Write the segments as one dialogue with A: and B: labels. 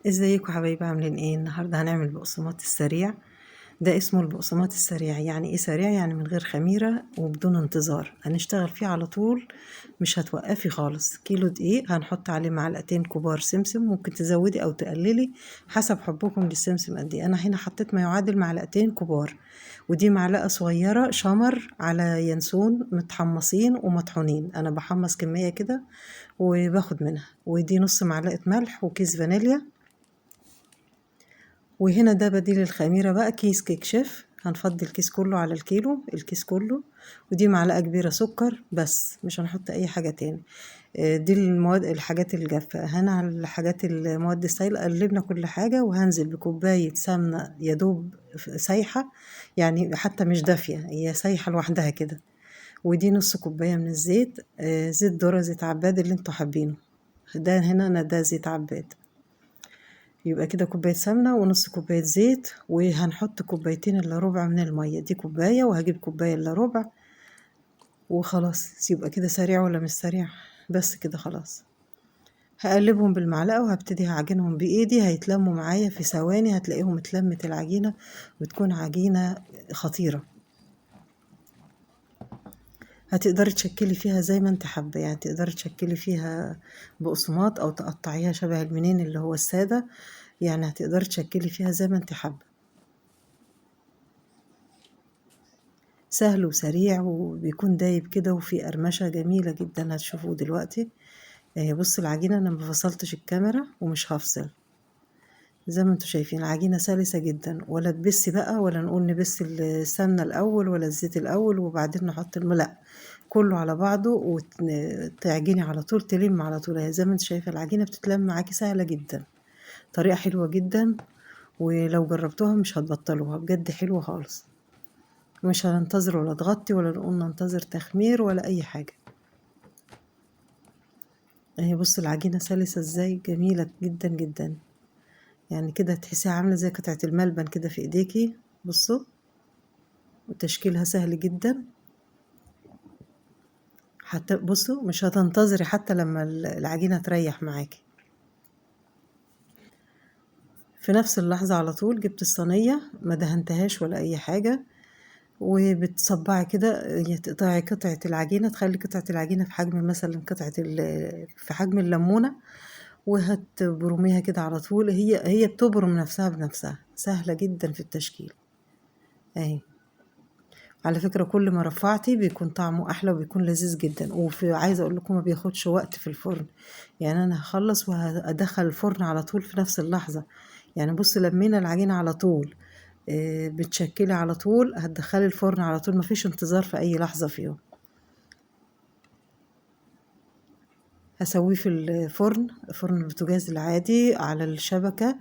A: ازيكم حبايبي عاملين ايه؟ النهارده هنعمل بقسماط السريع. ده اسمه البقسماط السريع. يعني ايه سريع؟ يعني من غير خميرة وبدون انتظار، هنشتغل فيه على طول، مش هتوقفي خالص. كيلو دقيق هنحط عليه معلقتين كبار سمسم، ممكن تزودي او تقللي حسب حبكم للسمسم قد ايه. انا هنا حطيت ما يعادل معلقتين كبار، ودي معلقة صغيرة شمر على ينسون متحمصين ومطحونين. انا بحمص كمية كده وباخد منها. ودي نص معلقة ملح وكيس فانيليا. وهنا ده بديل الخميرة بقى، كيس كيك شيف، هنفضي الكيس كله على الكيلو، الكيس كله. ودي معلقة كبيرة سكر بس، مش هنحط أي حاجة تاني. دي المواد الحاجات الجافة. هنا على الحاجات المواد السائلة قلبنا كل حاجة، وهنزل بكوباية سمنة يدوب سايحة، يعني حتى مش دافية، هي سايحة لوحدها كده. ودي نص كوباية من الزيت، زيت ذرة، زيت عباد اللي انتوا حابينه. ده هنا أنا ده زيت عباد. يبقى كده كوباية سمنة ونص كوباية زيت، وهنحط كوبايتين الا ربع من المية. دي كوباية وهجيب كوباية الا ربع وخلاص. يبقى كده سريع ولا مش سريع؟ بس كده خلاص. هقلبهم بالمعلقة وهبتدي هعجنهم بإيدي، هيتلموا معايا في ثواني، هتلاقيهم اتلمت العجينة، وتكون عجينة خطيرة. هتقدري تشكلي فيها زي ما انت حابة، يعني تقدري تشكلي فيها بقسماط او تقطعيها شبه المنين اللي هو السادة، يعني هتقدري تشكلي فيها زي ما انت حابة. سهل وسريع وبيكون دايب كده، وفي قرمشة جميلة جدا هتشوفوه دلوقتي. بص العجينة، انا مفصلتش الكاميرا ومش هفصل. زي ما انتوا شايفين العجينة سلسة جدا، ولا تبسي بقى، ولا نقول نبس السمنة الاول ولا الزيت الاول وبعدين نحط لا، كله على بعضه وتعجني على طول، تلم على طول. زي ما انت شايفة العجينة بتتلم معاكي سهلة جدا، طريقة حلوة جدا، ولو جربتوها مش هتبطلوها، بجد حلوة خالص. مش هننتظر ولا تغطي ولا نقول ننتظر تخمير ولا اي حاجة. اهي بص العجينة سلسة ازاي، جميلة جدا جدا. يعني كده تحسيها عاملة زي قطعة الملبن كده في ايديكي. بصوا، وتشكيلها سهل جدا. حتى بصوا مش هتنتظري حتى لما العجينة تريح معاكي، في نفس اللحظة على طول جبت الصينية، ما دهنتهاش ولا اي حاجة، وبتصبعي كده، يعني تقطعي قطعة العجينة، تخلي قطعة العجينة في حجم مثلا في حجم الليمونة، وهتبرميها كده على طول. هي بتبرم نفسها بنفسها، سهلة جدا في التشكيل. اهي على فكرة كل ما رفعتي بيكون طعمه احلى وبيكون لذيذ جدا. عايزة اقول لكم ما بياخدش وقت في الفرن، يعني انا هخلص وهدخل الفرن على طول في نفس اللحظة. يعني بص لمينا العجينة على طول، بتشكلي على طول، هتدخلي الفرن على طول، مفيش انتظار في اي لحظة فيهم. هسويه في الفرن، فرن البوتاجاز العادي على الشبكة.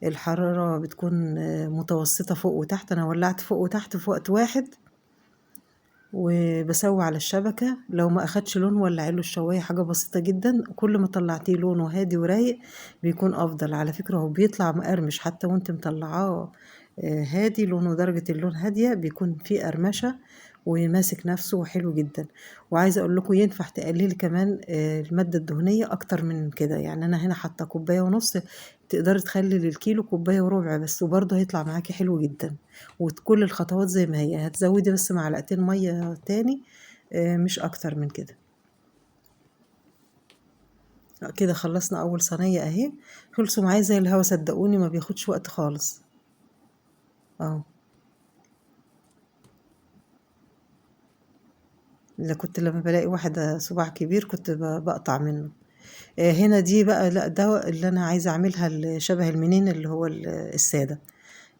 A: الحرارة بتكون متوسطة فوق وتحت، انا ولعت فوق وتحت في وقت واحد، وبسوي على الشبكة. لو ما اخدش لون ولعيله الشواية، حاجة بسيطة جدا. كل ما طلعتيه لونه هادي ورايق بيكون افضل. على فكرة هو بيطلع مقرمش حتى وانت مطلعاه هادي، لونه درجة اللون هادية، بيكون فيه قرمشة وماسك نفسه وحلو جدا. وعايزة اقول لكم ينفع تقللي كمان المادة الدهنية اكتر من كده. يعني انا هنا حاطة كوباية ونص، تقدري تخلي للكيلو كوباية وربع بس، وبرضه هيطلع معاكي حلو جدا. وكل الخطوات زي ما هي، هتزودي بس معلقتين مية تاني، مش اكتر من كده. كده خلصنا اول صينية اهي، خلصوا معايا زي الهوا، صدقوني ما بياخدش وقت خالص. اه، اللي كنت لما بلاقي واحدة صباع كبير كنت بقطع منه. هنا دي بقى لا، ده اللي انا عايزة اعملها شبه المنين اللي هو السادة.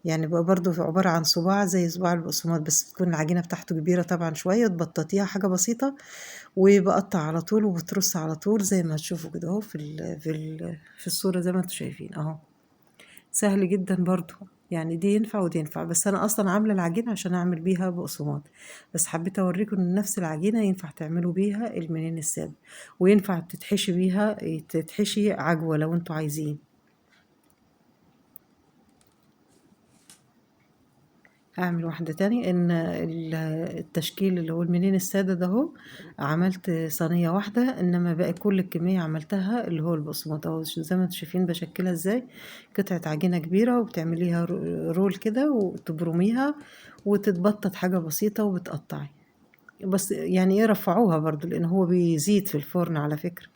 A: يعني بقى برضو عبارة عن صباع زي صباع البقسماط، بس تكون العجينة بتاعته كبيرة طبعا شوية، تبططيها حاجة بسيطة، وبقطع على طول وبترص على طول زي ما هتشوفوا كده اهو في الصورة زي ما انتم شايفين اهو. سهل جدا برضو، يعني دي ينفع ودي ينفع، بس انا اصلا عاملة العجينة عشان اعمل بيها بقسماط، بس حبيت اوريكم ان نفس العجينة ينفع تعملوا بيها المنين السادة، وينفع تتحشي بيها، تتحشي عجوة لو انتوا عايزين. اعمل واحدة تاني ان التشكيل اللي هو المنين السادة ده اهو عملت صينية واحدة، انما باقي كل الكمية عملتها اللي هو البقسماط اهو زي ما انتوا شايفين بشكلها ازاي. قطعة عجينة كبيرة وبتعمليها رول كده وتبرميها وتتبطط حاجة بسيطة وبتقطعي. بس يعني ايه رفعوها برضو لان هو بيزيد في الفرن على فكرة.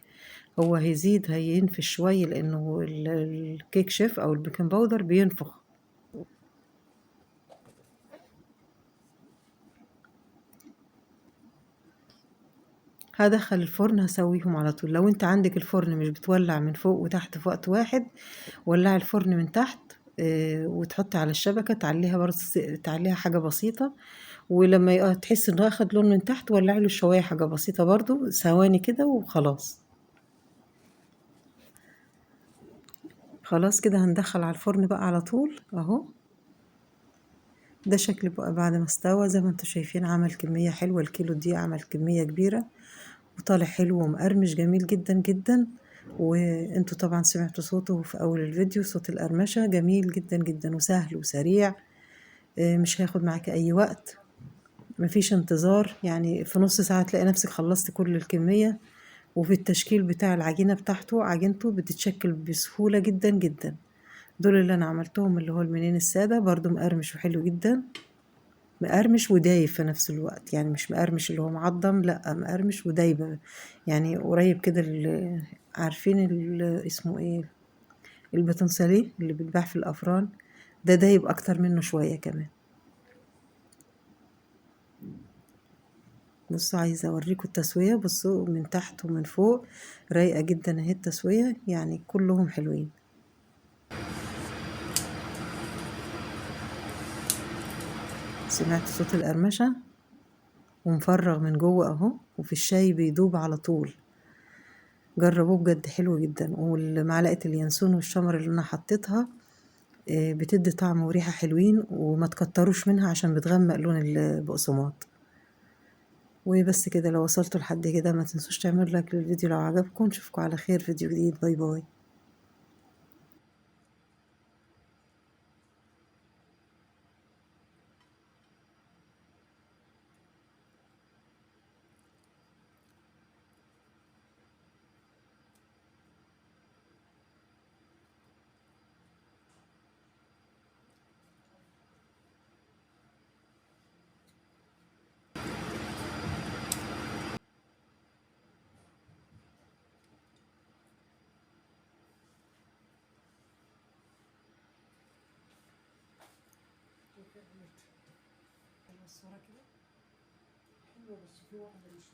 A: هو هيزيد هينفش شوية لانه الكيك شيف او البيكنج باودر بينفخ. هادخل الفرن هسويهم على طول. لو انت عندك الفرن مش بتولع من فوق وتحت في وقت واحد، ولعي الفرن من تحت وتحطي على الشبكة تعليها برضه، تعليها حاجة بسيطة. ولما تحس انه اخد لون من تحت ولعي له شوية حاجة بسيطة برضه ثواني كده وخلاص. خلاص كده هندخل على الفرن بقى على طول اهو. ده شكل بقى بعد ما استوى زي ما انتوا شايفين، عمل كمية حلوة، الكيلو دي عمل كمية كبيرة وطالع حلو ومقرمش جميل جدا جدا. وانتوا طبعا سمعتوا صوته في اول الفيديو، صوت القرمشة جميل جدا جدا وسهل وسريع. مش هياخد معاك اي وقت، مفيش انتظار، يعني في نص ساعة تلاقي نفسك خلصت كل الكمية. وفي التشكيل بتاع العجينة بتاعته عجينته بتتشكل بسهولة جدا جدا. دول اللي انا عملتهم اللي هو المنين السادة برضو مقرمش وحلو جدا، مقرمش ودايب في نفس الوقت، يعني مش مقرمش اللي هو معضم، لا مقرمش ودايب، يعني قريب كده عارفين اسمه ايه، البتنساليه اللي بيتباع في الافران، ده دايب اكتر منه شوية كمان. بصوا عايزة اوريكم التسوية، بصوا من تحت ومن فوق رايقة جدا اهي التسوية، يعني كلهم حلوين. سمعت صوت القرمشة ومفرغ من جوه اهو، وفي الشاي بيدوب على طول. جربوه بجد حلو جدا. والمعلقة اليانسون والشمر اللي انا حطيتها بتدي طعم وريحة حلوين، وما تكتروش منها عشان بتغمق لون البقسماط. وبس كده، لو وصلتوا لحد كده ما تنسوش تعملوا لايك للفيديو لو عجبكم. نشوفكم على خير فيديو جديد، باي باي. الصورة كده حلوة بس في واحدة مش